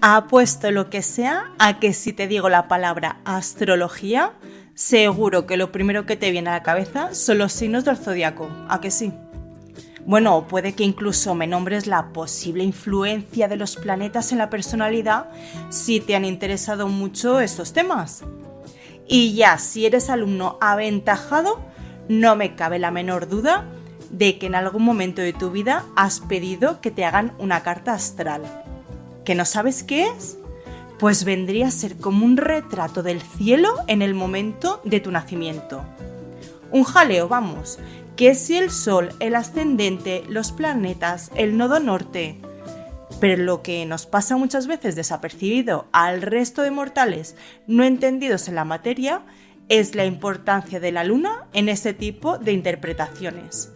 Apuesto lo que sea a que si te digo la palabra astrología, seguro que lo primero que te viene a la cabeza son los signos del zodiaco, ¿a que sí? Bueno, puede que incluso me nombres la posible influencia de los planetas en la personalidad si te han interesado mucho estos temas. Y ya, si eres alumno aventajado, no me cabe la menor duda de que en algún momento de tu vida has pedido que te hagan una carta astral. ¿Que no sabes qué es? Pues vendría a ser como un retrato del cielo en el momento de tu nacimiento. Un jaleo, vamos, que si el Sol, el ascendente, los planetas, el nodo norte. Pero lo que nos pasa muchas veces desapercibido al resto de mortales no entendidos en la materia es la importancia de la luna en este tipo de interpretaciones.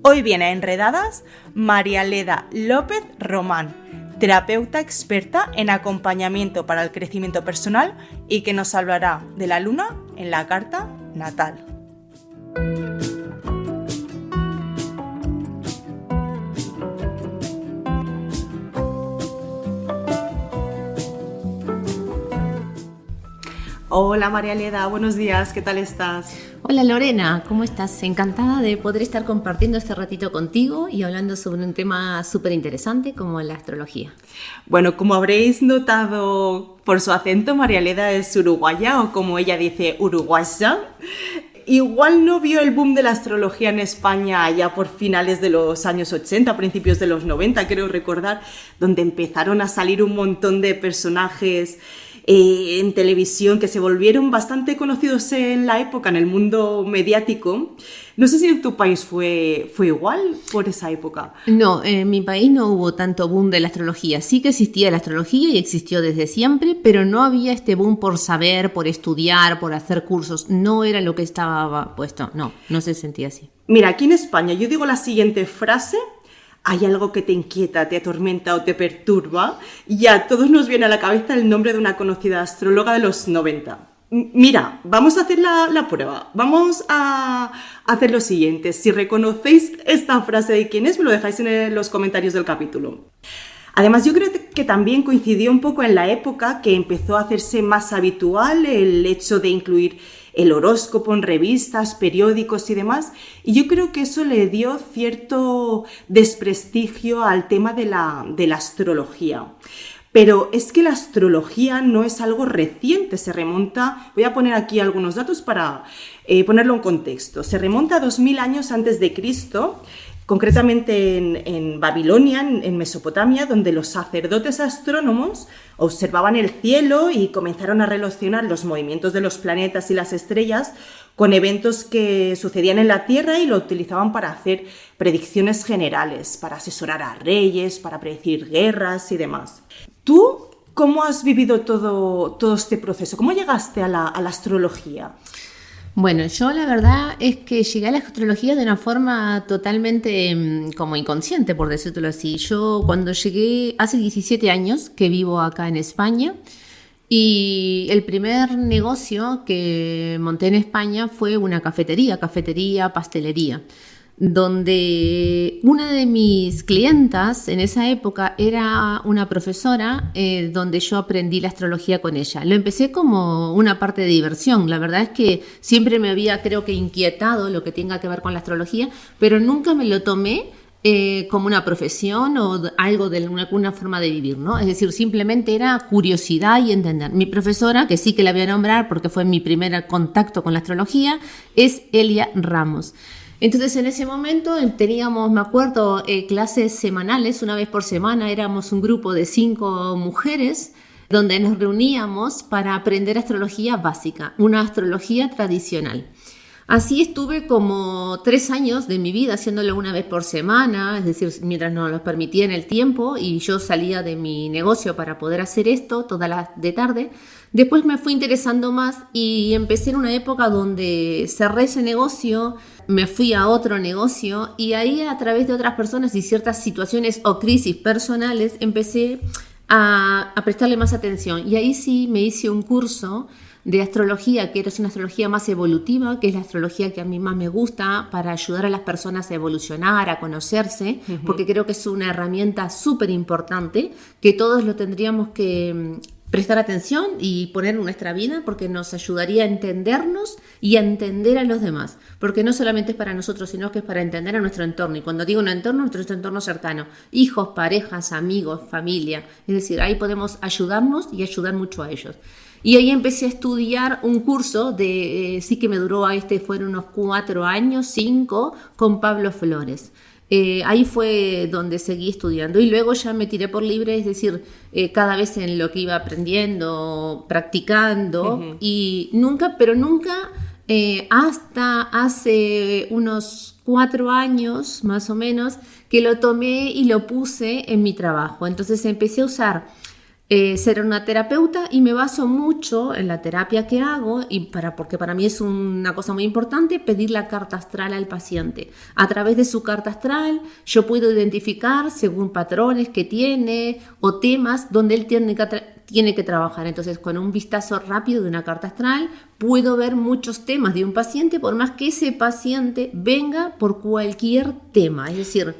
Hoy viene a Enredadas María Leda López Román, terapeuta experta en acompañamiento para el crecimiento personal y que nos hablará de la luna en la carta natal. Hola María Leda, buenos días, ¿qué tal estás? Hola Lorena, ¿cómo estás? Encantada de poder estar compartiendo este ratito contigo y hablando sobre un tema súper interesante como la astrología. Bueno, como habréis notado por su acento, María Leda es uruguaya o como ella dice, uruguaya. Igual no vio el boom de la astrología en España ya por finales de los años 80, principios de los 90, creo recordar, donde empezaron a salir un montón de personajes en televisión que se volvieron bastante conocidos en la época, en el mundo mediático. No sé si en tu país fue igual por esa época. No, en mi país no hubo tanto boom de la astrología. Sí que existía la astrología y existió desde siempre, pero no había este boom por saber, por estudiar, por hacer cursos. No era lo que estaba puesto. No se sentía así. Mira, aquí en España yo digo la siguiente frase: hay algo que te inquieta, te atormenta o te perturba, y a todos nos viene a la cabeza el nombre de una conocida astróloga de los 90. Mira, vamos a hacer la prueba. Vamos a hacer lo siguiente. Si reconocéis esta frase de quién es, me lo dejáis en los comentarios del capítulo. Además, yo creo que también coincidió un poco en la época que empezó a hacerse más habitual el hecho de incluir el horóscopo en revistas, periódicos y demás, y yo creo que eso le dio cierto desprestigio al tema de la astrología. Pero es que la astrología no es algo reciente, se remonta, voy a poner aquí algunos datos para ponerlo en contexto, se remonta a 2000 años antes de Cristo, concretamente en Babilonia, en Mesopotamia, donde los sacerdotes astrónomos observaban el cielo y comenzaron a relacionar los movimientos de los planetas y las estrellas con eventos que sucedían en la Tierra y lo utilizaban para hacer predicciones generales, para asesorar a reyes, para predecir guerras y demás. ¿Tú cómo has vivido todo este proceso? ¿Cómo llegaste a la astrología? Bueno, yo la verdad es que llegué a la astrología de una forma totalmente como inconsciente, por decirlo así. Yo cuando llegué, hace 17 años que vivo acá en España, y el primer negocio que monté en España fue una cafetería, pastelería, donde una de mis clientas en esa época era una profesora donde yo aprendí la astrología con ella. Lo empecé como una parte de diversión. La verdad es que siempre me había, creo que, inquietado lo que tenga que ver con la astrología, pero nunca me lo tomé como una profesión o algo de una forma de vivir, ¿no? Es decir, simplemente era curiosidad y entender. Mi profesora, que sí que la voy a nombrar porque fue mi primer contacto con la astrología, es Elia Ramos. Entonces en ese momento teníamos, me acuerdo, clases semanales, una vez por semana. Éramos un grupo de 5 mujeres donde nos reuníamos para aprender astrología básica, una astrología tradicional. Así estuve como 3 años de mi vida haciéndolo una vez por semana, es decir, mientras nos lo permitía en el tiempo y yo salía de mi negocio para poder hacer esto todas las de tarde. Después me fui interesando más y empecé en una época donde cerré ese negocio, me fui a otro negocio y ahí a través de otras personas y ciertas situaciones o crisis personales empecé a prestarle más atención. Y ahí sí me hice un curso de astrología, que es una astrología más evolutiva, que es la astrología que a mí más me gusta para ayudar a las personas a evolucionar, a conocerse, porque creo que es una herramienta súper importante que todos lo tendríamos que prestar atención y poner en nuestra vida, porque nos ayudaría a entendernos y a entender a los demás, porque no solamente es para nosotros, sino que es para entender a nuestro entorno. Y cuando digo un entorno, nuestro entorno cercano, hijos, parejas, amigos, familia, es decir, ahí podemos ayudarnos y ayudar mucho a ellos. Y ahí empecé a estudiar un curso sí que me duró, fueron unos 4 años, 5, con Pablo Flores. Ahí fue donde seguí estudiando y luego ya me tiré por libre, es decir, cada vez en lo que iba aprendiendo, practicando y nunca, hasta hace unos 4 años más o menos que lo tomé y lo puse en mi trabajo. Entonces empecé a usar ser una terapeuta y me baso mucho en la terapia que hago porque para mí es una cosa muy importante pedir la carta astral al paciente. A través de su carta astral yo puedo identificar según patrones que tiene o temas donde él tiene que trabajar. Entonces, con un vistazo rápido de una carta astral puedo ver muchos temas de un paciente, por más que ese paciente venga por cualquier tema, es decir,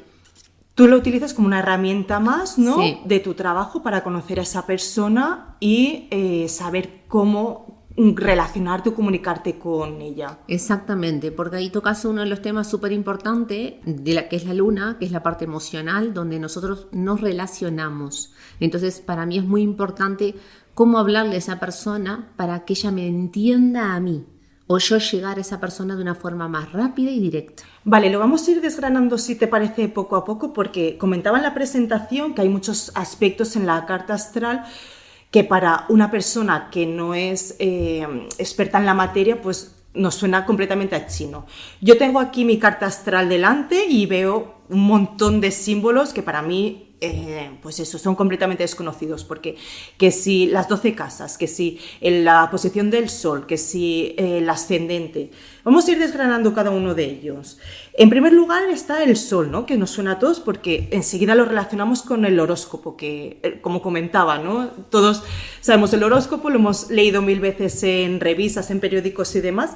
tú lo utilizas como una herramienta más, ¿no? Sí. De tu trabajo para conocer a esa persona y saber cómo relacionarte o comunicarte con ella. Exactamente, porque ahí tocas uno de los temas súper importantes, que es la luna, que es la parte emocional, donde nosotros nos relacionamos. Entonces, para mí es muy importante cómo hablarle a esa persona para que ella me entienda a mí, o yo llegar a esa persona de una forma más rápida y directa. Vale, lo vamos a ir desgranando, si te parece, poco a poco, porque comentaba en la presentación que hay muchos aspectos en la carta astral que para una persona que no es experta en la materia, pues nos suena completamente a chino. Yo tengo aquí mi carta astral delante y veo un montón de símbolos que para mí pues eso, son completamente desconocidos, porque que si las 12 casas, que si la posición del sol, que si el ascendente, vamos a ir desgranando cada uno de ellos. En primer lugar está el sol, ¿no? Que nos suena a todos porque enseguida lo relacionamos con el horóscopo, que como comentaba, ¿no? Todos sabemos el horóscopo, lo hemos leído 1000 veces en revistas, en periódicos y demás,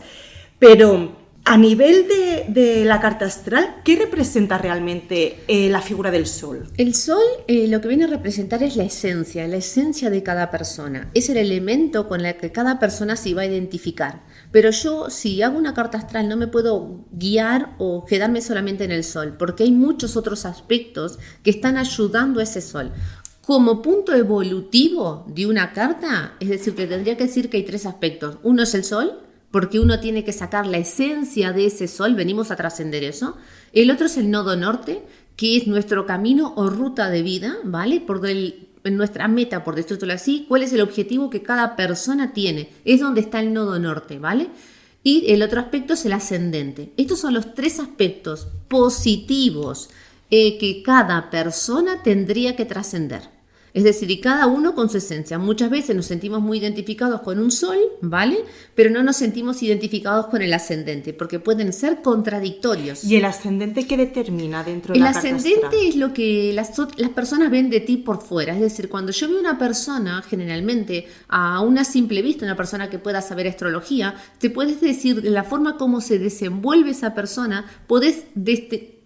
pero a nivel de la carta astral, ¿qué representa realmente la figura del sol? El sol lo que viene a representar es la esencia de cada persona. Es el elemento con el que cada persona se va a identificar. Pero yo, si hago una carta astral, no me puedo guiar o quedarme solamente en el sol, porque hay muchos otros aspectos que están ayudando a ese sol. Como punto evolutivo de una carta, es decir, que tendría que decir que hay 3 aspectos. Uno es el sol, porque uno tiene que sacar la esencia de ese sol, venimos a trascender eso. El otro es el nodo norte, que es nuestro camino o ruta de vida, ¿vale? En nuestra meta, por decirlo así, cuál es el objetivo que cada persona tiene. Es donde está el nodo norte, ¿vale? Y el otro aspecto es el ascendente. Estos son los 3 aspectos positivos que cada persona tendría que trascender. Es decir, y cada uno con su esencia. Muchas veces nos sentimos muy identificados con un sol, ¿vale? Pero no nos sentimos identificados con el ascendente, porque pueden ser contradictorios. ¿Y el ascendente qué determina dentro de la carta astral? El ascendente es lo que las personas ven de ti por fuera. Es decir, cuando yo veo una persona, generalmente, a una simple vista, una persona que pueda saber astrología, te puedes decir, de la forma como se desenvuelve esa persona, podés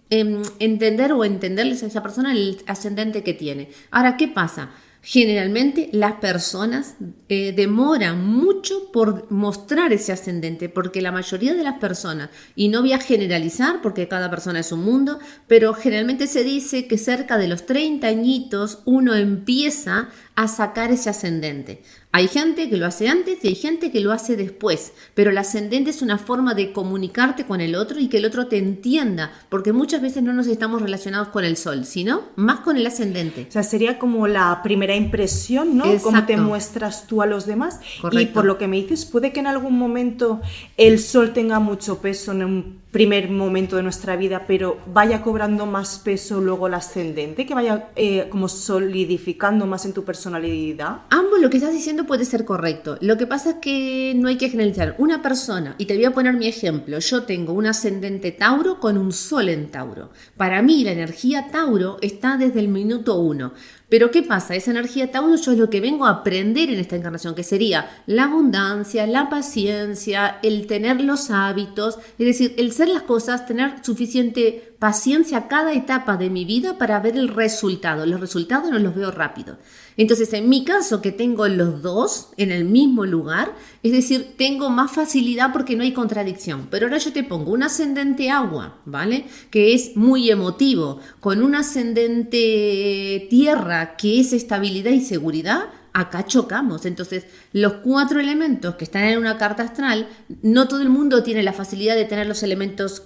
entender o entenderles a esa persona el ascendente que tiene. Ahora, ¿qué pasa? Generalmente las personas demoran mucho por mostrar ese ascendente, porque la mayoría de las personas, y no voy a generalizar porque cada persona es un mundo, pero generalmente se dice que cerca de los 30 añitos uno empieza a sacar ese ascendente. Hay gente que lo hace antes y hay gente que lo hace después, pero el ascendente es una forma de comunicarte con el otro y que el otro te entienda, porque muchas veces no nos estamos relacionados con el sol, sino más con el ascendente. O sea, sería como la primera impresión, ¿no? Exacto. Cómo te muestras tú a los demás. Correcto. Y por lo que me dices, puede que en algún momento el sol tenga mucho peso en un primer momento de nuestra vida, pero vaya cobrando más peso luego el ascendente, que vaya como solidificando más en tu personalidad? Ambos lo que estás diciendo puede ser correcto. Lo que pasa es que no hay que generalizar. Una persona, y te voy a poner mi ejemplo, yo tengo un ascendente Tauro con un sol en Tauro. Para mí la energía Tauro está desde el minuto 1. Pero ¿qué pasa? Esa energía Tauro yo es lo que vengo a aprender en esta encarnación, que sería la abundancia, la paciencia, el tener los hábitos, es decir, el ser las cosas, tener suficiente paciencia a cada etapa de mi vida para ver el resultado. Los resultados no los veo rápido. Entonces, en mi caso, que tengo los dos en el mismo lugar, es decir, tengo más facilidad porque no hay contradicción. Pero ahora yo te pongo un ascendente agua, ¿vale? Que es muy emotivo, con un ascendente tierra, que es estabilidad y seguridad. Acá chocamos. Entonces, los 4 elementos que están en una carta astral, no todo el mundo tiene la facilidad de tener los elementos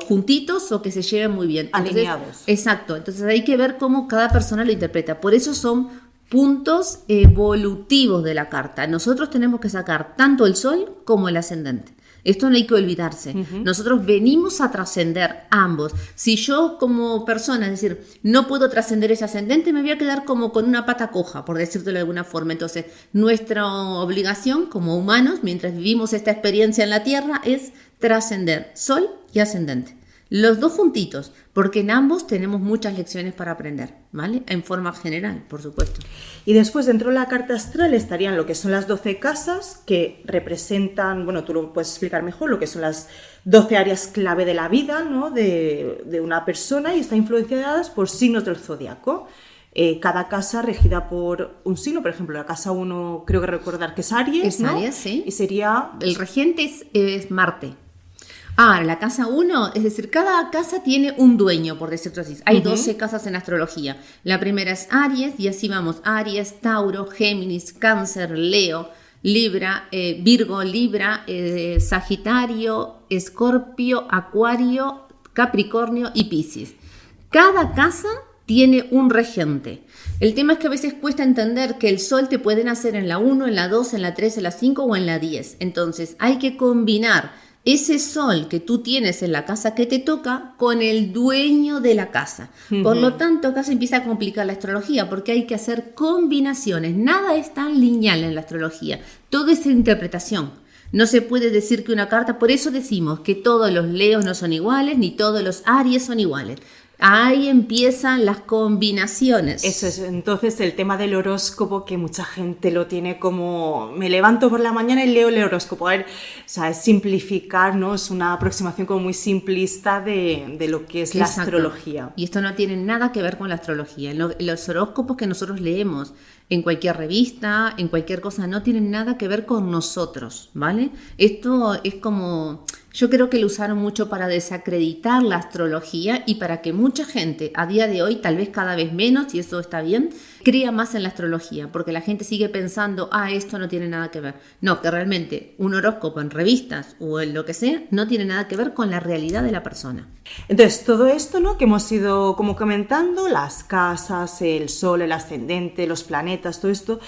juntitos o que se lleven muy bien. Entonces, alineados. Exacto. Entonces, hay que ver cómo cada persona lo interpreta. Por eso son puntos evolutivos de la carta. Nosotros tenemos que sacar tanto el sol como el ascendente. Esto no hay que olvidarse. Nosotros venimos a trascender ambos. Si yo como persona, es decir, no puedo trascender ese ascendente, me voy a quedar como con una pata coja, por decirlo de alguna forma. Entonces, nuestra obligación como humanos, mientras vivimos esta experiencia en la Tierra, es trascender sol y ascendente. Los dos juntitos, porque en ambos tenemos muchas lecciones para aprender, ¿vale? En forma general, por supuesto. Y después, dentro de la carta astral, estarían lo que son las 12 casas, que representan, bueno, tú lo puedes explicar mejor, lo que son las 12 áreas clave de la vida, ¿no? de una persona, y están influenciadas por signos del zodiaco. Cada casa regida por un signo, por ejemplo, la casa 1, creo que recordar que es Aries, Es ¿no? Aries, sí. Y sería... El regente es Marte. Ah, la casa 1, es decir, cada casa tiene un dueño, por decirlo así. Hay 12 casas en astrología. La primera es Aries, y así vamos: Aries, Tauro, Géminis, Cáncer, Leo, Libra, Virgo, Libra, Sagitario, Escorpio, Acuario, Capricornio y Piscis. Cada casa tiene un regente. El tema es que a veces cuesta entender que el sol te puede nacer en la 1, en la 2, en la 3, en la 5 o en la 10. Entonces hay que combinar ese sol que tú tienes en la casa que te toca con el dueño de la casa. Por lo tanto, acá se empieza a complicar la astrología porque hay que hacer combinaciones. Nada es tan lineal en la astrología. Todo es interpretación. No se puede decir que una carta, por eso decimos que todos los Leos no son iguales, ni todos los Aries son iguales. Ahí empiezan las combinaciones. Eso es, entonces, el tema del horóscopo, que mucha gente lo tiene como, me levanto por la mañana y leo el horóscopo. A ver, o sea, es simplificar, ¿no? Es una aproximación como muy simplista de lo que es la astrología. Y esto no tiene nada que ver con la astrología. Los horóscopos que nosotros leemos en cualquier revista, en cualquier cosa, no tienen nada que ver con nosotros, ¿vale? Esto es como... Yo creo que lo usaron mucho para desacreditar la astrología y para que mucha gente a día de hoy, tal vez cada vez menos, y eso está bien, crea más en la astrología, porque la gente sigue pensando, esto no tiene nada que ver. No, que realmente un horóscopo en revistas o en lo que sea, no tiene nada que ver con la realidad de la persona. Entonces, todo esto, ¿no?, que hemos ido como comentando, las casas, el sol, el ascendente, los planetas, todo esto,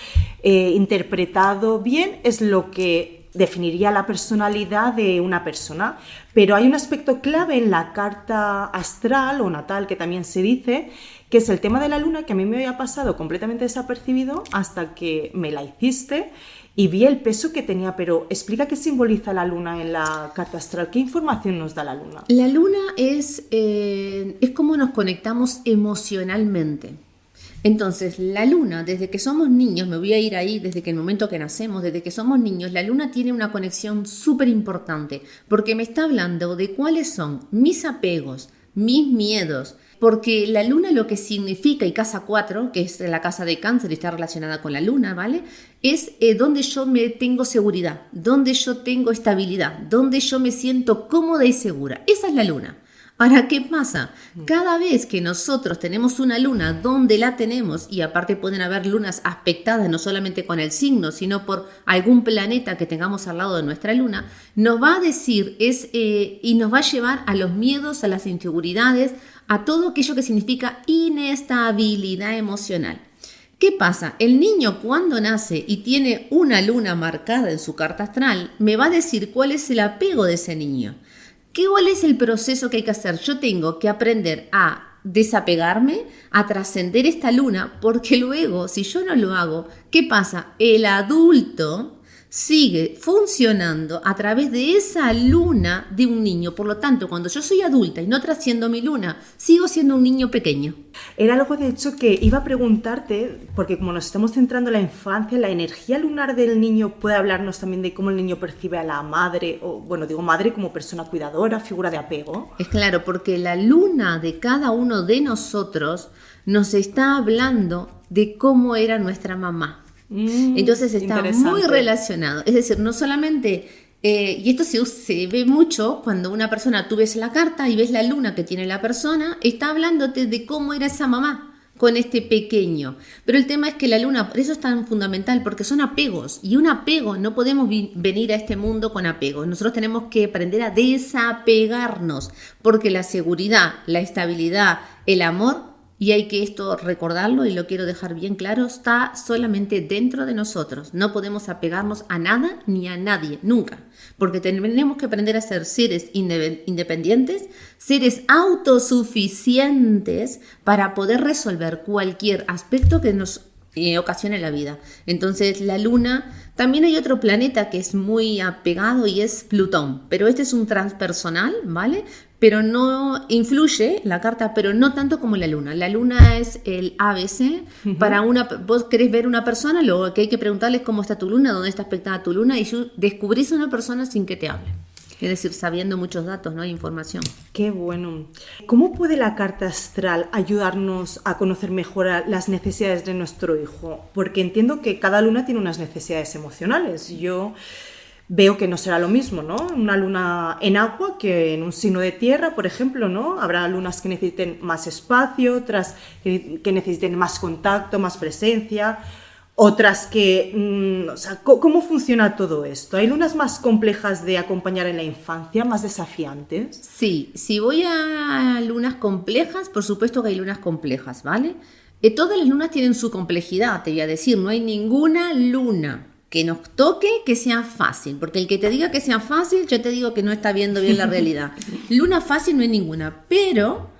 interpretado bien, es lo que definiría la personalidad de una persona. Pero hay un aspecto clave en la carta astral o natal, que también se dice, que es el tema de la luna, que a mí me había pasado completamente desapercibido hasta que me la hiciste y vi el peso que tenía. Pero explica qué simboliza la luna en la carta astral, qué información nos da la luna. La luna es como nos conectamos emocionalmente. Entonces, la luna, desde que somos niños, me voy a ir ahí, desde que el momento que nacemos, desde que somos niños, la luna tiene una conexión súper importante, porque me está hablando de cuáles son mis apegos, mis miedos, porque la luna lo que significa, y casa 4, que es la casa de Cáncer y está relacionada con la luna, ¿vale? Es donde yo me tengo seguridad, donde yo tengo estabilidad, donde yo me siento cómoda y segura. Esa es la luna. Ahora, ¿qué pasa? Cada vez que nosotros tenemos una luna donde la tenemos, y aparte pueden haber lunas aspectadas no solamente con el signo, sino por algún planeta que tengamos al lado de nuestra luna, nos va a decir y nos va a llevar a los miedos, a las inseguridades, a todo aquello que significa inestabilidad emocional. ¿Qué pasa? El niño cuando nace y tiene una luna marcada en su carta astral, me va a decir cuál es el apego de ese niño. ¿Cuál es el proceso que hay que hacer? Yo tengo que aprender a desapegarme, a trascender esta luna, porque luego, si yo no lo hago, ¿qué pasa? El adulto sigue funcionando a través de esa luna de un niño. Por lo tanto, cuando yo soy adulta y no trasciendo mi luna, sigo siendo un niño pequeño. Era algo, de hecho, que iba a preguntarte, porque como nos estamos centrando en la infancia, ¿la energía lunar del niño puede hablarnos también de cómo el niño percibe a la madre? O, bueno, digo madre como persona cuidadora, figura de apego. Es claro, porque la luna de cada uno de nosotros nos está hablando de cómo era nuestra mamá. Entonces está muy relacionado. Es decir, no solamente, y esto se ve mucho cuando una persona, tú ves la carta y ves la luna que tiene la persona, está hablándote de cómo era esa mamá con este pequeño. Pero el tema es que la luna, por eso es tan fundamental, porque son apegos. Y un apego, no podemos venir a este mundo con apegos. Nosotros tenemos que aprender a desapegarnos, porque la seguridad, la estabilidad, el amor, y hay que esto recordarlo y lo quiero dejar bien claro, está solamente dentro de nosotros. No podemos apegarnos a nada ni a nadie, nunca. Porque tenemos que aprender a ser seres independientes, seres autosuficientes para poder resolver cualquier aspecto que nos ocasione la vida. Entonces la luna, también hay otro planeta que es muy apegado y es Plutón, pero este es un transpersonal, ¿vale? Pero no influye la carta, pero no tanto como la luna. La luna es el ABC. Vos querés ver una persona, lo que hay que preguntarle es cómo está tu luna, dónde está aspectada tu luna, y descubrís a una persona sin que te hable. Es decir, sabiendo muchos datos, ¿no? Información. Qué bueno. ¿Cómo puede la carta astral ayudarnos a conocer mejor las necesidades de nuestro hijo? Porque entiendo que cada luna tiene unas necesidades emocionales. Yo veo que no será lo mismo, ¿no? Una luna en agua que en un signo de tierra, por ejemplo, ¿no? Habrá lunas que necesiten más espacio, otras que necesiten más contacto, más presencia, otras que... o sea, ¿cómo funciona todo esto? ¿Hay lunas más complejas de acompañar en la infancia, más desafiantes? Sí, si voy a lunas complejas, por supuesto que hay lunas complejas, ¿vale? Todas las lunas tienen su complejidad, te voy a decir, no hay ninguna luna que nos toque que sea fácil, porque el que te diga que sea fácil, yo te digo que no está viendo bien la realidad. Luna fácil no hay ninguna, pero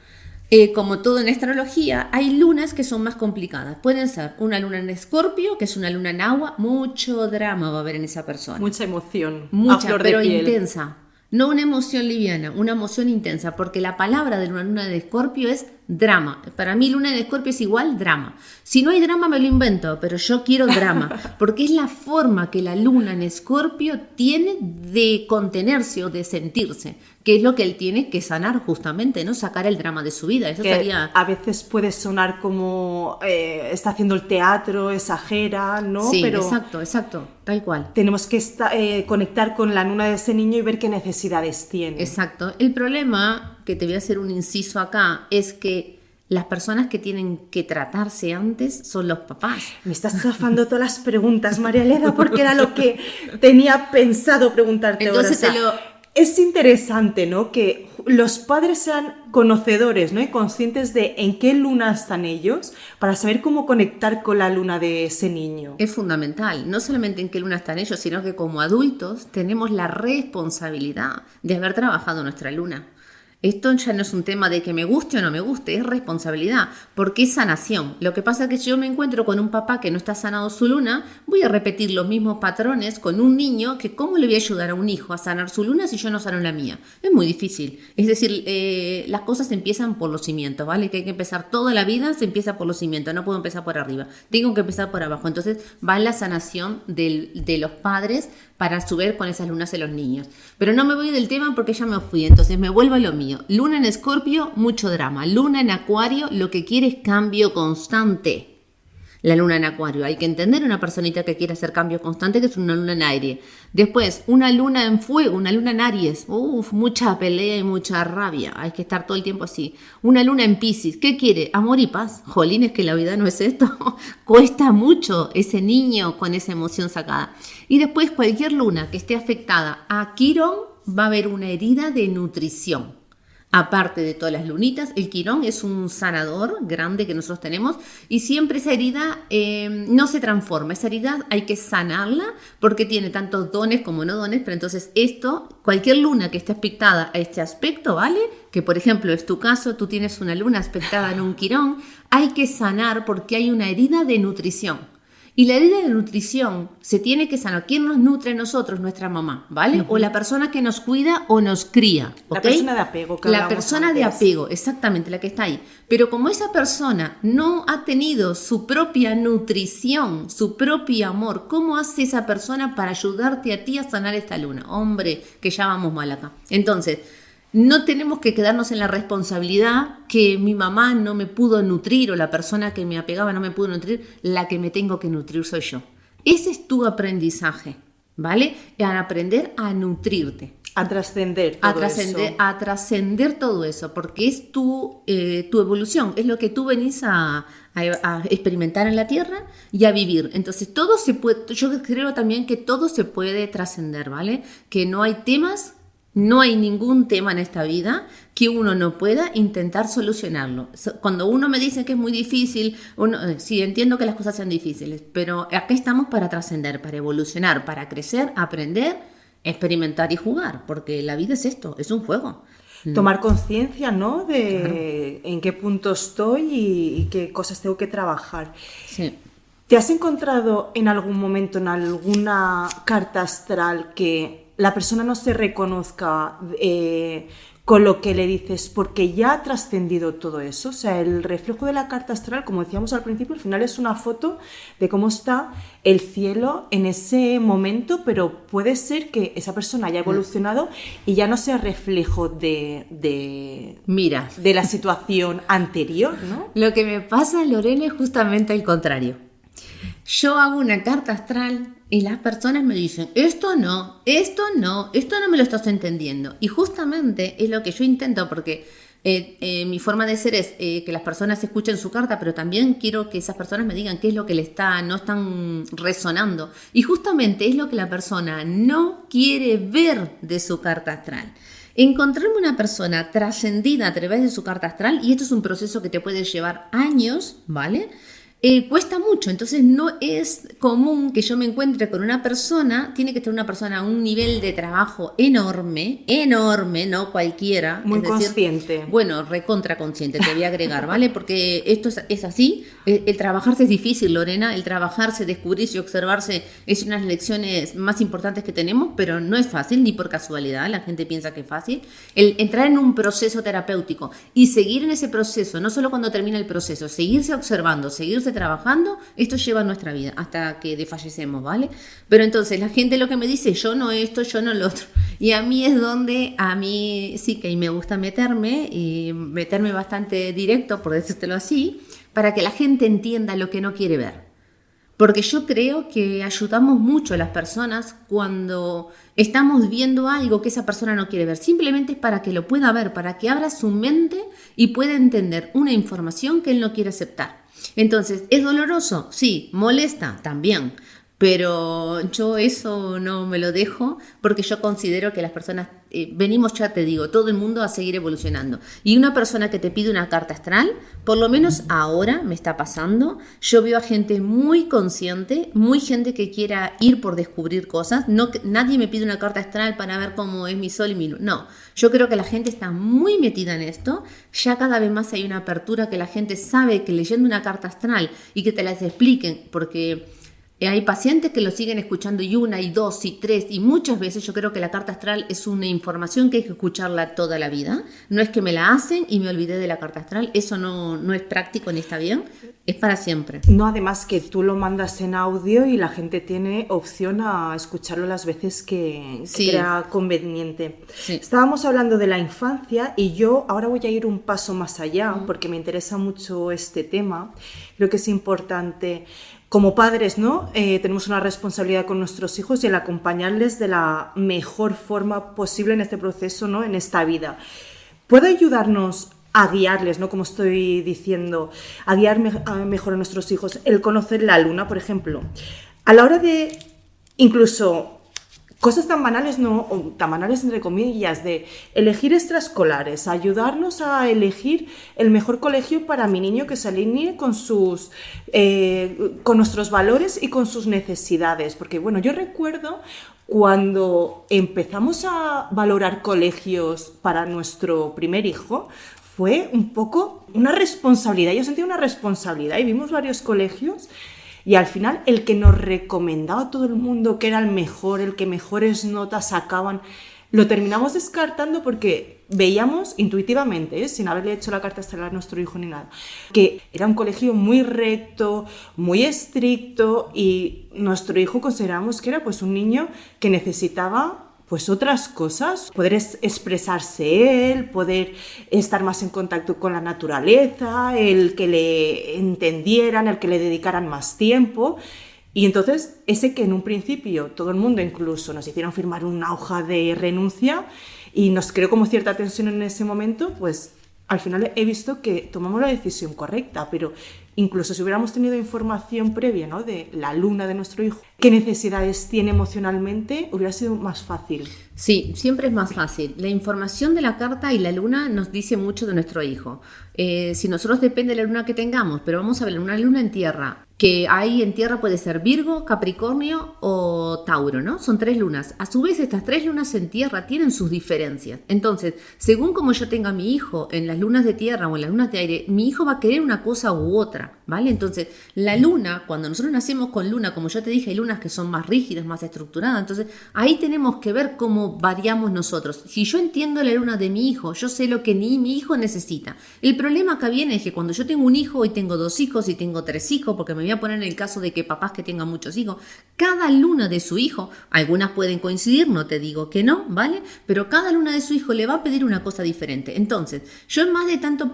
como todo en astrología, hay lunas que son más complicadas. Pueden ser una luna en Escorpio, que es una luna en agua, mucho drama va a haber en esa persona. Mucha emoción, mucha, a flor pero de piel. Intensa. No una emoción liviana, una emoción intensa, porque la palabra de una luna de Escorpio es drama. Para mí luna de Escorpio es igual drama. Si no hay drama me lo invento, pero yo quiero drama, porque es la forma que la luna en Escorpio tiene de contenerse o de sentirse, que es lo que él tiene que sanar justamente, ¿no? Sacar el drama de su vida. Eso que sería... a veces puede sonar como está haciendo el teatro, exagera, ¿no? Sí, pero exacto, tal cual. Tenemos que conectar con la luna de ese niño y ver qué necesidades tiene. Exacto. El problema, que te voy a hacer un inciso acá, es que las personas que tienen que tratarse antes son los papás. Me estás zafando todas las preguntas, María Elena, porque era lo que tenía pensado preguntarte. Entonces ahora. Es interesante, ¿no? Que los padres sean conocedores, ¿no? Y conscientes de en qué luna están ellos para saber cómo conectar con la luna de ese niño. Es fundamental, no solamente en qué luna están ellos, sino que como adultos tenemos la responsabilidad de haber trabajado nuestra luna. Esto ya no es un tema de que me guste o no me guste, es responsabilidad, porque es sanación. Lo que pasa es que si yo me encuentro con un papá que no está sanado su luna, voy a repetir los mismos patrones con un niño que ¿cómo le voy a ayudar a un hijo a sanar su luna si yo no sano la mía? Es muy difícil. Es decir, las cosas empiezan por los cimientos, ¿vale? Que hay que empezar toda la vida, se empieza por los cimientos, no puedo empezar por arriba, tengo que empezar por abajo. Entonces va en la sanación de los padres para subir con esas lunas en los niños. Pero no me voy del tema porque ya me fui, entonces me vuelvo a lo mío. Luna en Escorpio, mucho drama. Luna en Acuario, lo que quiere es cambio constante. La luna en Acuario, hay que entender una personita que quiere hacer cambio constante, que es una luna en aire. Después, una luna en fuego, una luna en Aries. Mucha pelea y mucha rabia. Hay que estar todo el tiempo así. Una luna en Piscis, ¿qué quiere? Amor y paz. Jolín, es que la vida no es esto. Cuesta mucho ese niño con esa emoción sacada. Y después, cualquier luna que esté afectada a Quirón, va a haber una herida de nutrición. aparte de todas las lunitas. El quirón es un sanador grande que nosotros tenemos y siempre esa herida no se transforma. Esa herida hay que sanarla porque tiene tantos dones como no dones, pero entonces cualquier luna que esté aspectada a este aspecto, ¿vale? Que por ejemplo es tu caso, tú tienes una luna aspectada en un quirón, hay que sanar porque hay una herida de nutrición. Y la herida de nutrición se tiene que sanar. ¿Quién nos nutre a nosotros? Nuestra mamá, ¿vale? Uh-huh. O la persona que nos cuida o nos cría. ¿Okay? La persona de apego. La persona antes. De apego, exactamente, la que está ahí. Pero como esa persona no ha tenido su propia nutrición, su propio amor, ¿cómo hace esa persona para ayudarte a ti a sanar esta luna? Hombre, que ya vamos mal acá. Entonces, no tenemos que quedarnos en la responsabilidad que mi mamá no me pudo nutrir o la persona que me apegaba no me pudo nutrir, la que me tengo que nutrir soy yo. Ese es tu aprendizaje, ¿vale? A aprender a nutrirte. A trascender todo eso. A trascender todo eso, porque es tu evolución, es lo que tú venís a experimentar en la Tierra y a vivir. Entonces todo se puede, yo creo también que todo se puede trascender, ¿vale? Que no hay temas. No hay ningún tema en esta vida que uno no pueda intentar solucionarlo. Cuando uno me dice que es muy difícil, sí, entiendo que las cosas sean difíciles, pero aquí estamos para trascender, para evolucionar, para crecer, aprender, experimentar y jugar, porque la vida es esto, es un juego. Tomar conciencia, ¿no? De en qué punto estoy y qué cosas tengo que trabajar. Sí. ¿Te has encontrado en algún momento en alguna carta astral que la persona no se reconozca con lo que le dices porque ya ha trascendido todo eso? O sea, el reflejo de la carta astral, como decíamos al principio, al final es una foto de cómo está el cielo en ese momento, pero puede ser que esa persona haya evolucionado y ya no sea reflejo de la situación anterior, ¿no? Lo que me pasa, Lorena, es justamente el contrario. Yo hago una carta astral y las personas me dicen, esto no me lo estás entendiendo. Y justamente es lo que yo intento, porque mi forma de ser es que las personas escuchen su carta, pero también quiero que esas personas me digan qué es lo que no están resonando. Y justamente es lo que la persona no quiere ver de su carta astral. Encontrarme una persona trascendida a través de su carta astral, y esto es un proceso que te puede llevar años, ¿vale? Cuesta mucho, entonces no es común que yo me encuentre con una persona, tiene que tener una persona a un nivel de trabajo enorme, no cualquiera. Muy consciente. Bueno, recontra consciente, te voy a agregar, ¿vale? Porque esto es así, el trabajarse es difícil, Lorena, el trabajarse, descubrirse y observarse es una de las lecciones más importantes que tenemos, pero no es fácil, ni por casualidad, la gente piensa que es fácil. El entrar en un proceso terapéutico y seguir en ese proceso, no solo cuando termina el proceso, seguirse observando, seguirse trabajando, esto lleva nuestra vida hasta que desfallecemos, ¿vale? Pero entonces la gente lo que me dice, yo no esto, yo no lo otro, y a mí es donde a mí sí que me gusta meterme bastante directo, por decírtelo así, para que la gente entienda lo que no quiere ver. Porque yo creo que ayudamos mucho a las personas cuando estamos viendo algo que esa persona no quiere ver. Simplemente es para que lo pueda ver, para que abra su mente y pueda entender una información que él no quiere aceptar. Entonces, ¿es doloroso? Sí. ¿Molesta? También. Pero yo eso no me lo dejo porque yo considero que las personas, venimos, ya te digo, todo el mundo a seguir evolucionando. Y una persona que te pide una carta astral, por lo menos ahora me está pasando, yo veo a gente muy consciente, muy gente que quiera ir por descubrir cosas. No, nadie me pide una carta astral para ver cómo es mi sol y mi luna. No, yo creo que la gente está muy metida en esto. Ya cada vez más hay una apertura que la gente sabe que leyendo una carta astral y que te las expliquen, porque hay pacientes que lo siguen escuchando y una, y dos, y tres, y muchas veces yo creo que la carta astral es una información que hay que escucharla toda la vida. No es que me la hacen y me olvidé de la carta astral, eso no es práctico ni está bien, es para siempre. No, además que tú lo mandas en audio y la gente tiene opción a escucharlo las veces que crea conveniente. Sí. Estábamos hablando de la infancia y yo ahora voy a ir un paso más allá porque me interesa mucho este tema. Creo que es importante. Como padres, ¿no? Tenemos una responsabilidad con nuestros hijos y el acompañarles de la mejor forma posible en este proceso, ¿no? En esta vida. ¿Puede ayudarnos a guiarles, ¿no? Como estoy diciendo, a guiar mejor a nuestros hijos el conocer la luna, por ejemplo? A la hora de incluso cosas tan banales, no, o tan banales entre comillas, de elegir extraescolares, ayudarnos a elegir el mejor colegio para mi niño que se alinee con con nuestros valores y con sus necesidades. Porque bueno, yo recuerdo cuando empezamos a valorar colegios para nuestro primer hijo, fue un poco una responsabilidad. Yo sentía una responsabilidad y vimos varios colegios. Y al final el que nos recomendaba a todo el mundo que era el mejor, el que mejores notas sacaban, lo terminamos descartando porque veíamos intuitivamente, sin haberle hecho la carta estelar a nuestro hijo ni nada, que era un colegio muy recto, muy estricto, y nuestro hijo consideramos que era pues un niño que necesitaba pues otras cosas, poder expresarse él, poder estar más en contacto con la naturaleza, el que le entendieran, el que le dedicaran más tiempo. Y entonces ese que en un principio todo el mundo incluso nos hicieron firmar una hoja de renuncia y nos creó como cierta tensión en ese momento, pues al final he visto que tomamos la decisión correcta, pero incluso si hubiéramos tenido información previa, ¿no?, de la luna de nuestro hijo, qué necesidades tiene emocionalmente, hubiera sido más fácil. Sí, siempre es más fácil. La información de la carta y la luna nos dice mucho de nuestro hijo. Si nosotros depende de la luna que tengamos, pero vamos a ver una luna en tierra, que ahí en tierra puede ser Virgo, Capricornio o Tauro, ¿no? Son 3 lunas. A su vez, estas 3 lunas en tierra tienen sus diferencias. Entonces, según como yo tenga a mi hijo en las lunas de tierra o en las lunas de aire, mi hijo va a querer una cosa u otra, ¿vale? Entonces, la luna, cuando nosotros nacemos con luna, como yo te dije, hay lunas que son más rígidas, más estructuradas. Entonces, ahí tenemos que ver cómo variamos nosotros. Si yo entiendo la luna de mi hijo, yo sé lo que mi hijo necesita. El problema acá viene es que cuando yo tengo un hijo y tengo 2 hijos y tengo 3 hijos, porque me voy a poner en el caso de que papás que tengan muchos hijos, cada luna de su hijo, algunas pueden coincidir, no te digo que no, ¿vale? Pero cada luna de su hijo le va a pedir una cosa diferente. Entonces, yo en más de tanto...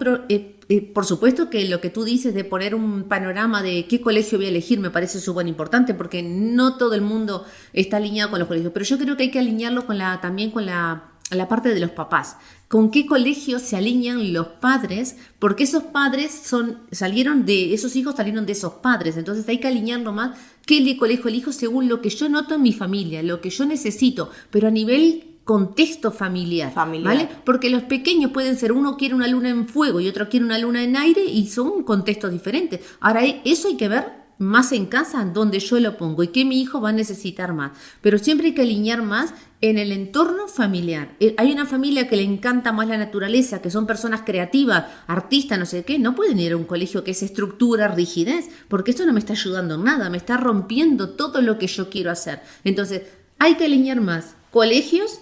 por supuesto que lo que tú dices de poner un panorama de qué colegio voy a elegir me parece súper importante porque no todo el mundo está alineado con los colegios, pero yo creo que hay que alinearlo también con la parte de los papás. ¿Con qué colegio se alinean los padres? Porque esos padres esos hijos salieron de esos padres, entonces hay que alinearlo más qué colegio elijo según lo que yo noto en mi familia, lo que yo necesito, pero a nivel contexto familiar, ¿vale? Porque los pequeños pueden ser, uno quiere una luna en fuego y otro quiere una luna en aire y son contextos diferentes. Ahora, eso hay que ver más en casa, donde yo lo pongo y qué mi hijo va a necesitar más. Pero siempre hay que alinear más en el entorno familiar. Hay una familia que le encanta más la naturaleza, que son personas creativas, artistas, no sé qué, no pueden ir a un colegio que es estructura, rigidez, porque esto no me está ayudando en nada, me está rompiendo todo lo que yo quiero hacer. Entonces, hay que alinear más colegios,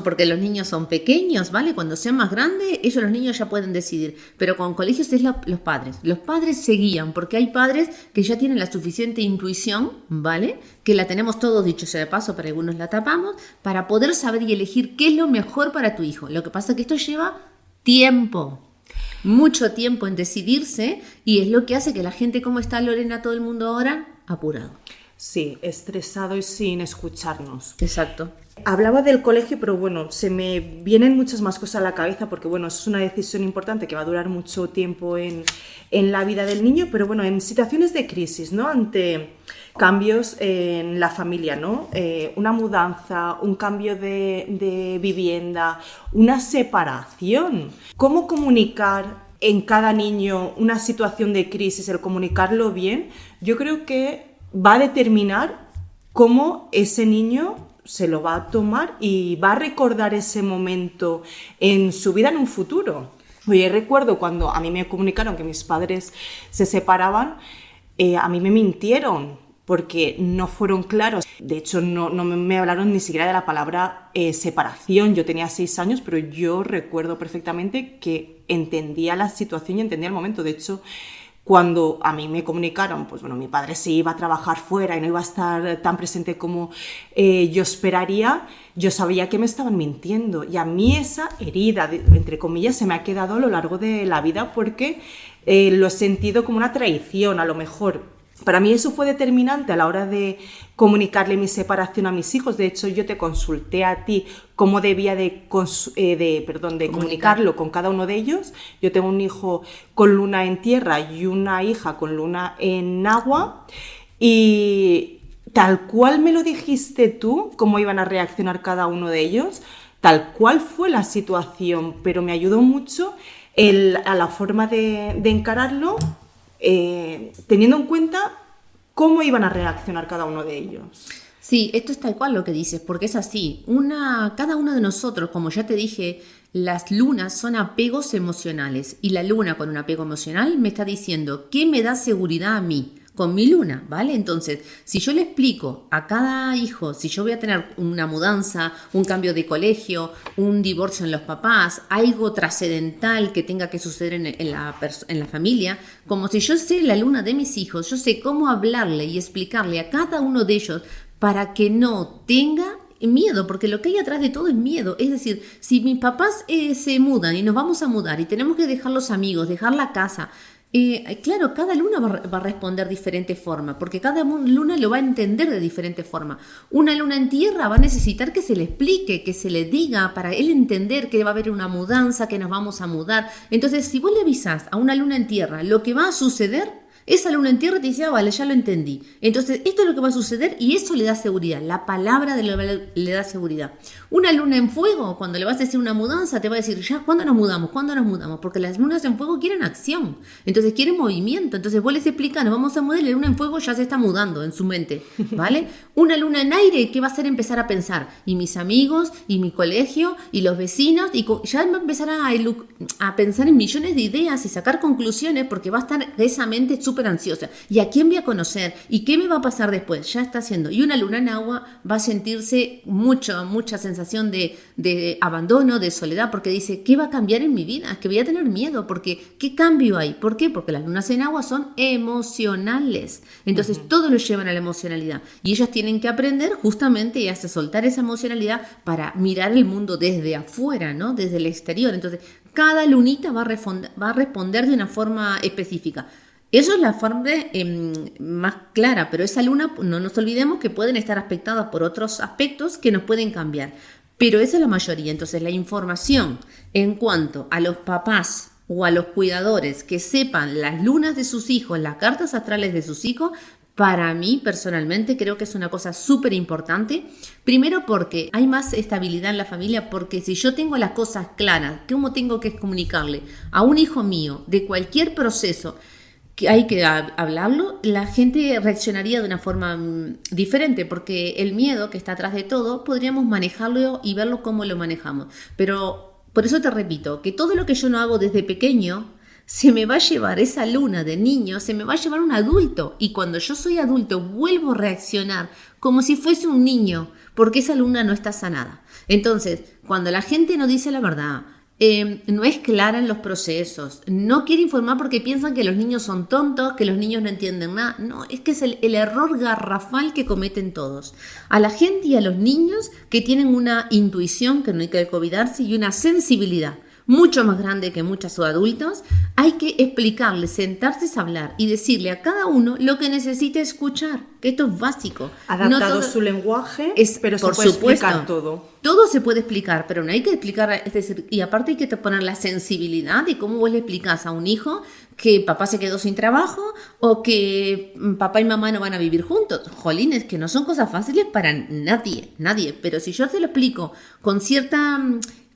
porque los niños son pequeños, ¿vale? Cuando sean más grandes, los niños ya pueden decidir. Pero con colegios es los padres. Los padres se guían, porque hay padres que ya tienen la suficiente intuición, ¿vale? Que la tenemos todos, dicho sea de paso, para algunos la tapamos, para poder saber y elegir qué es lo mejor para tu hijo. Lo que pasa es que esto lleva tiempo. Mucho tiempo en decidirse, y es lo que hace que la gente, como está Lorena, todo el mundo ahora, apurado. Sí, estresado y sin escucharnos. Exacto. Hablaba del colegio, pero bueno, se me vienen muchas más cosas a la cabeza porque bueno, es una decisión importante que va a durar mucho tiempo en la vida del niño, pero bueno, en situaciones de crisis, ¿no? Ante cambios en la familia, ¿no? Una mudanza, un cambio de vivienda, una separación. ¿Cómo comunicar en cada niño una situación de crisis, el comunicarlo bien? Yo creo que va a determinar cómo ese niño se lo va a tomar y va a recordar ese momento en su vida en un futuro. Oye, recuerdo cuando a mí me comunicaron que mis padres se separaban, a mí me mintieron porque no fueron claros. De hecho, no me hablaron ni siquiera de la palabra separación. Yo tenía 6 años, pero yo recuerdo perfectamente que entendía la situación y entendía el momento. De hecho, cuando a mí me comunicaron, pues bueno, mi padre se iba a trabajar fuera y no iba a estar tan presente como yo esperaría, yo sabía que me estaban mintiendo. Y a mí esa herida, entre comillas, se me ha quedado a lo largo de la vida porque lo he sentido como una traición, a lo mejor. Para mí eso fue determinante a la hora de comunicarle mi separación a mis hijos. De hecho, yo te consulté a ti cómo debía de comunicarlo con cada uno de ellos. Yo tengo un hijo con luna en tierra y una hija con luna en agua. Y tal cual me lo dijiste tú, cómo iban a reaccionar cada uno de ellos, tal cual fue la situación, pero me ayudó mucho a la forma de encararlo, teniendo en cuenta cómo iban a reaccionar cada uno de ellos. Sí, esto es tal cual lo que dices, porque es así. Cada uno de nosotros, como ya te dije, las lunas son apegos emocionales y la luna con un apego emocional me está diciendo ¿qué me da seguridad a mí? Con mi luna, ¿vale? Entonces, si yo le explico a cada hijo, si yo voy a tener una mudanza, un cambio de colegio, un divorcio en los papás, algo trascendental que tenga que suceder en la familia, como si yo sé la luna de mis hijos, yo sé cómo hablarle y explicarle a cada uno de ellos para que no tenga miedo, porque lo que hay atrás de todo es miedo. Es decir, si mis papás se mudan y nos vamos a mudar y tenemos que dejar los amigos, dejar la casa, claro, cada luna va a responder de diferente forma, porque cada luna lo va a entender de diferente forma. Una luna en tierra va a necesitar que se le explique, que se le diga, para él entender que va a haber una mudanza, que nos vamos a mudar. Entonces, si vos le avisás a una luna en tierra lo que va a suceder, esa luna en tierra te dice, vale, ya lo entendí. Entonces, esto es lo que va a suceder y eso le da seguridad. La palabra le da seguridad. Una luna en fuego, cuando le vas a decir una mudanza, te va a decir, ya, ¿cuándo nos mudamos? ¿Cuándo nos mudamos? Porque las lunas en fuego quieren acción. Entonces, quieren movimiento. Entonces, vos les explicas, nos vamos a mudar y la luna en fuego ya se está mudando en su mente, ¿vale? Una luna en aire, ¿qué va a hacer? Empezar a pensar. Y mis amigos, y mi colegio, y los vecinos, y ya va a empezar a pensar en millones de ideas y sacar conclusiones porque va a estar esa mente súper ansiosa. ¿Y a quién voy a conocer? ¿Y qué me va a pasar después? Ya está haciendo. Y una luna en agua va a sentirse mucha sensación de abandono, de soledad, porque dice, ¿qué va a cambiar en mi vida? Es que voy a tener miedo, porque ¿qué cambio hay? ¿Por qué? Porque las lunas en agua son emocionales. Entonces, todo lo llevan a la emocionalidad. Y ellos tienen que aprender justamente a soltar esa emocionalidad para mirar el mundo desde afuera, ¿no? Desde el exterior. Entonces, cada lunita va a responder de una forma específica. Eso es la forma más clara, pero esa luna, no nos olvidemos que pueden estar aspectadas por otros aspectos que nos pueden cambiar. Pero esa es la mayoría. Entonces, la información en cuanto a los papás o a los cuidadores que sepan las lunas de sus hijos, las cartas astrales de sus hijos, para mí, personalmente, creo que es una cosa súper importante. Primero porque hay más estabilidad en la familia, porque si yo tengo las cosas claras, ¿cómo tengo que comunicarle a un hijo mío de cualquier proceso que hay que hablarlo? La gente reaccionaría de una forma diferente, porque el miedo que está atrás de todo, podríamos manejarlo y verlo cómo lo manejamos. Pero por eso te repito, que todo lo que yo no hago desde pequeño, se me va a llevar esa luna de niño, se me va a llevar un adulto. Y cuando yo soy adulto, vuelvo a reaccionar como si fuese un niño, porque esa luna no está sanada. Entonces, cuando la gente no dice la verdad, no es clara en los procesos, no quiere informar porque piensan que los niños son tontos, que los niños no entienden nada. No, es que es el error garrafal que cometen todos. A la gente y a los niños que tienen una intuición, que no hay que olvidarse, y una sensibilidad mucho más grande que muchos adultos, hay que explicarles, sentarse a hablar y decirle a cada uno lo que necesita escuchar, que esto es básico. Adaptado su lenguaje, pero se puede explicar todo. Todo se puede explicar, pero no hay que explicar, es decir, y aparte hay que poner la sensibilidad de cómo vos le explicás a un hijo que papá se quedó sin trabajo o que papá y mamá no van a vivir juntos. Jolines, que no son cosas fáciles para nadie, pero si yo te lo explico con cierta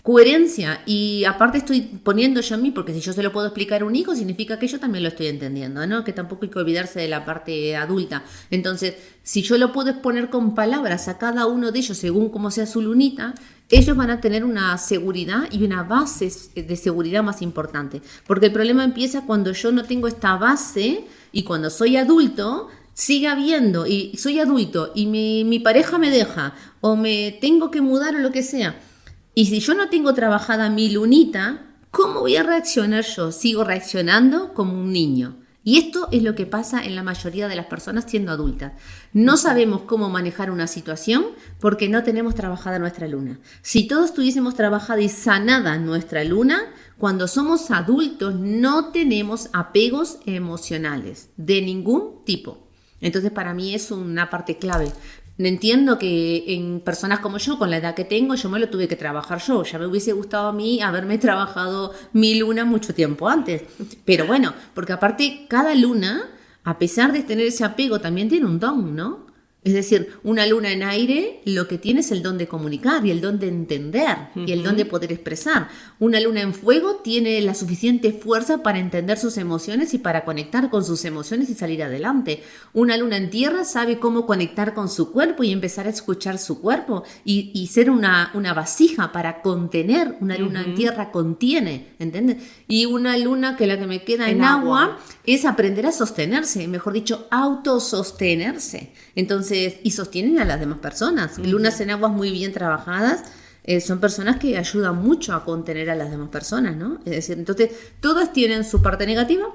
coherencia, y aparte estoy poniendo yo a mí, porque si yo se lo puedo explicar a un hijo, significa que yo también lo estoy entendiendo, ¿no? Que tampoco hay que olvidarse de la parte adulta. Entonces, si yo lo puedo exponer con palabras a cada uno de ellos, según cómo sea su lunita, ellos van a tener una seguridad y una base de seguridad más importante. Porque el problema empieza cuando yo no tengo esta base, y cuando soy adulto, sigue habiendo, y soy adulto, y mi pareja me deja, o me tengo que mudar o lo que sea. Y si yo no tengo trabajada mi lunita, ¿cómo voy a reaccionar yo? Sigo reaccionando como un niño. Y esto es lo que pasa en la mayoría de las personas siendo adultas. No sabemos cómo manejar una situación porque no tenemos trabajada nuestra luna. Si todos tuviésemos trabajada y sanada nuestra luna, cuando somos adultos no tenemos apegos emocionales de ningún tipo. Entonces, para mí es una parte clave. Entiendo que en personas como yo, con la edad que tengo, yo me lo tuve que trabajar yo. Ya me hubiese gustado a mí haberme trabajado mi luna mucho tiempo antes. Pero bueno, porque aparte cada luna, a pesar de tener ese apego, también tiene un don, ¿no? Es decir, una luna en aire lo que tiene es el don de comunicar y el don de entender y el don de poder expresar. Una luna en fuego tiene la suficiente fuerza para entender sus emociones y para conectar con sus emociones y salir adelante. Una luna en tierra sabe cómo conectar con su cuerpo y empezar a escuchar su cuerpo y ser una vasija para contener. Una luna en tierra contiene, ¿entiendes? Y una luna, que la que me queda en agua, es aprender a sostenerse, mejor dicho, autosostenerse. Entonces, y sostienen a las demás personas. Lunas en aguas muy bien trabajadas son personas que ayudan mucho a contener a las demás personas, ¿no? Es decir, entonces, todas tienen su parte negativa,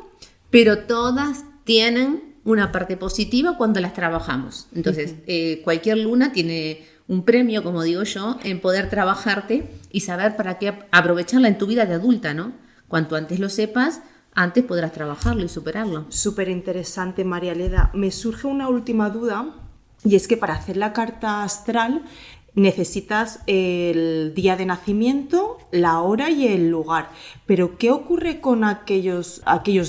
pero todas tienen una parte positiva cuando las trabajamos. Entonces, cualquier luna tiene un premio, como digo yo, en poder trabajarte y saber para qué aprovecharla en tu vida de adulta, ¿no? Cuanto antes lo sepas, antes podrás trabajarlo y superarlo. Súper interesante, María Leda. Me surge una última duda, y es que para hacer la carta astral necesitas el día de nacimiento, la hora y el lugar. Pero ¿qué ocurre con aquellos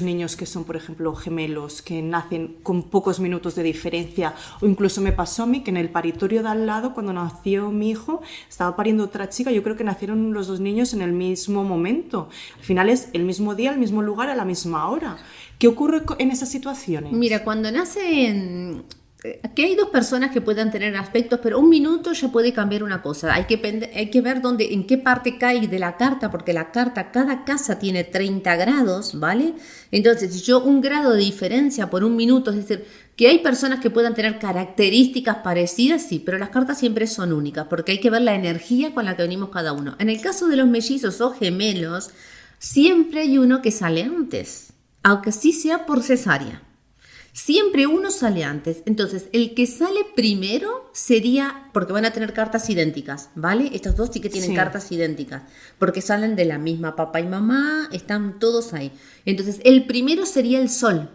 niños que son, por ejemplo, gemelos, que nacen con pocos minutos de diferencia? O incluso me pasó a mí que en el paritorio de al lado, cuando nació mi hijo, estaba pariendo otra chica, yo creo que nacieron los dos niños en el mismo momento. Al final es el mismo día, el mismo lugar, a la misma hora. ¿Qué ocurre en esas situaciones? Mira, cuando nacen... Aquí hay dos personas que puedan tener aspectos, pero un minuto ya puede cambiar una cosa. Hay que ver en qué parte cae de la carta, porque la carta, cada casa tiene 30 grados, ¿vale? Entonces, si yo un grado de diferencia por un minuto, es decir, que hay personas que puedan tener características parecidas, sí, pero las cartas siempre son únicas, porque hay que ver la energía con la que venimos cada uno. En el caso de los mellizos o gemelos, siempre hay uno que sale antes, aunque sí sea por cesárea. Siempre uno sale antes. Entonces, el que sale primero sería, porque van a tener cartas idénticas, ¿vale? Estos dos sí que tienen cartas idénticas, porque salen de la misma papá y mamá, están todos ahí. Entonces, el primero sería el sol,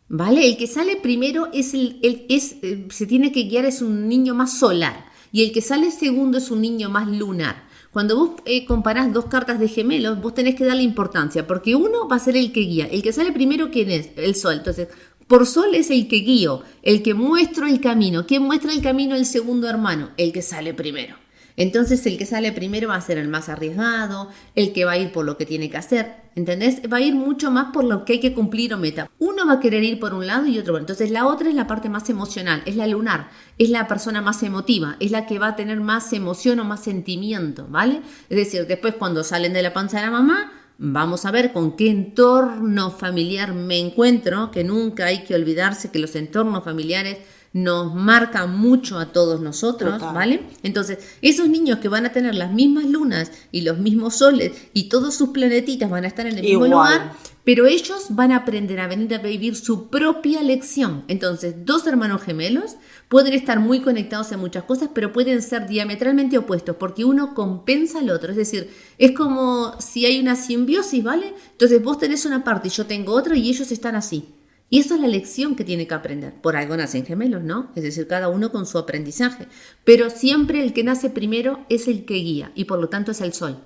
¿vale? El que sale primero se tiene que guiar, es un niño más solar, y el que sale segundo es un niño más lunar. Cuando vos comparás dos cartas de gemelos, vos tenés que darle importancia, porque uno va a ser el que guía. El que sale primero, ¿quién es? El sol. Entonces, por sol es el que guío, el que muestro el camino. ¿Quién muestra el camino? El segundo hermano, el que sale primero. Entonces, el que sale primero va a ser el más arriesgado, el que va a ir por lo que tiene que hacer, ¿entendés? Va a ir mucho más por lo que hay que cumplir o meta. Uno va a querer ir por un lado y otro por otro. Entonces, la otra es la parte más emocional, es la lunar, es la persona más emotiva, es la que va a tener más emoción o más sentimiento, ¿vale? Es decir, después cuando salen de la panza de la mamá, vamos a ver con qué entorno familiar me encuentro, que nunca hay que olvidarse que los entornos familiares nos marcan mucho a todos nosotros, total, ¿vale? Entonces, esos niños que van a tener las mismas lunas y los mismos soles y todos sus planetitas van a estar en el mismo lugar, pero ellos van a aprender a venir a vivir su propia lección. Entonces, dos hermanos gemelos pueden estar muy conectados en muchas cosas, pero pueden ser diametralmente opuestos, porque uno compensa al otro. Es decir, es como si hay una simbiosis, ¿vale? Entonces, vos tenés una parte y yo tengo otra y ellos están así. Y eso es la lección que tiene que aprender. Por algo nacen gemelos, ¿no? Es decir, cada uno con su aprendizaje. Pero siempre el que nace primero es el que guía y por lo tanto es el sol.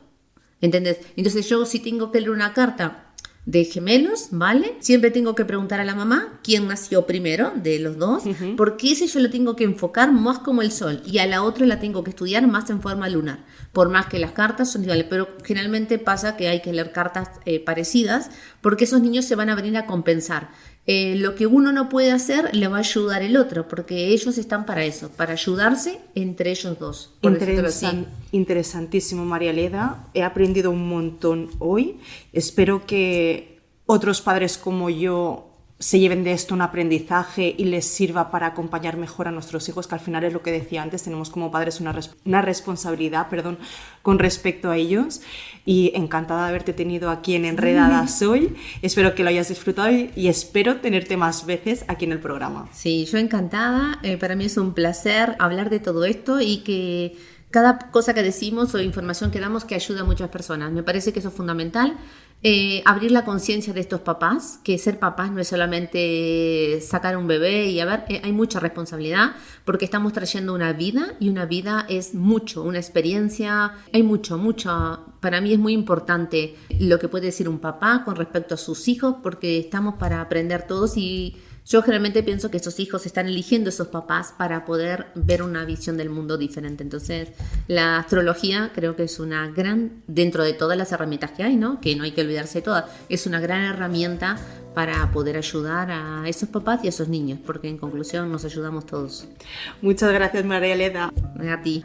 ¿Entendés? Entonces yo si tengo que leer una carta de gemelos, ¿vale? Siempre tengo que preguntar a la mamá quién nació primero de los dos, porque ese yo lo tengo que enfocar más como el sol y a la otra la tengo que estudiar más en forma lunar, por más que las cartas son iguales, pero generalmente pasa que hay que leer cartas parecidas porque esos niños se van a venir a compensar. Lo que uno no puede hacer le va a ayudar el otro, porque ellos están para eso, para ayudarse entre ellos dos. Interesantísimo, María Leda. He aprendido un montón hoy. Espero que otros padres como yo se lleven de esto un aprendizaje y les sirva para acompañar mejor a nuestros hijos, que al final es lo que decía antes, tenemos como padres una responsabilidad, con respecto a ellos. Y encantada de haberte tenido aquí en Enredadas hoy. Espero que lo hayas disfrutado y espero tenerte más veces aquí en el programa. Sí, yo encantada. Para mí es un placer hablar de todo esto y que cada cosa que decimos o información que damos que ayuda a muchas personas. Me parece que eso es fundamental. Abrir la conciencia de estos papás, que ser papás no es solamente sacar un bebé y hay mucha responsabilidad porque estamos trayendo una vida y una vida es mucho, una experiencia, hay mucho. Para mí es muy importante lo que puede decir un papá con respecto a sus hijos porque estamos para aprender todos y Yo generalmente pienso que esos hijos están eligiendo esos papás para poder ver una visión del mundo diferente. Entonces, la astrología creo que es una gran, dentro de todas las herramientas que hay, ¿no? Que no hay que olvidarse de todas, es una gran herramienta para poder ayudar a esos papás y a esos niños, porque en conclusión nos ayudamos todos. Muchas gracias, María Leda. A ti.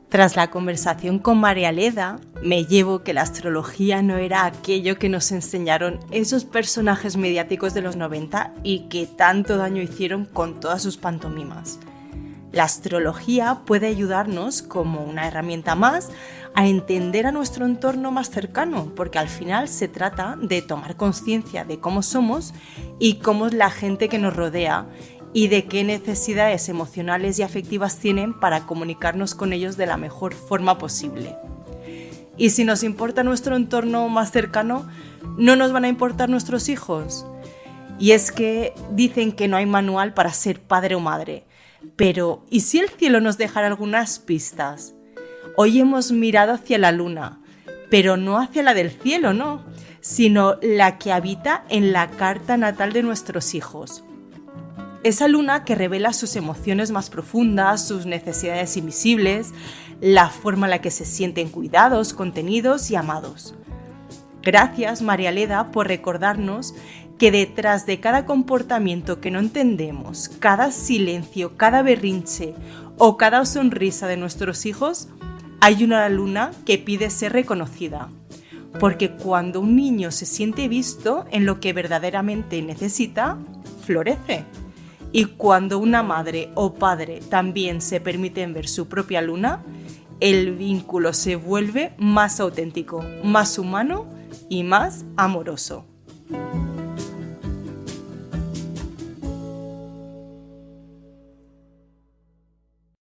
Tras la conversación con María Leda, me llevo que la astrología no era aquello que nos enseñaron esos personajes mediáticos de los 90 y que tanto daño hicieron con todas sus pantomimas. La astrología puede ayudarnos como una herramienta más a entender a nuestro entorno más cercano, porque al final se trata de tomar conciencia de cómo somos y cómo es la gente que nos rodea y de qué necesidades emocionales y afectivas tienen para comunicarnos con ellos de la mejor forma posible. Y si nos importa nuestro entorno más cercano, ¿no nos van a importar nuestros hijos? Y es que dicen que no hay manual para ser padre o madre, pero ¿y si el cielo nos dejara algunas pistas? Hoy hemos mirado hacia la luna, pero no hacia la del cielo, no, sino la que habita en la carta natal de nuestros hijos. Esa luna que revela sus emociones más profundas, sus necesidades invisibles, la forma en la que se sienten cuidados, contenidos y amados. Gracias, María Leda, por recordarnos que detrás de cada comportamiento que no entendemos, cada silencio, cada berrinche o cada sonrisa de nuestros hijos, hay una luna que pide ser reconocida. Porque cuando un niño se siente visto en lo que verdaderamente necesita, florece. Y cuando una madre o padre también se permiten ver su propia luna, el vínculo se vuelve más auténtico, más humano y más amoroso.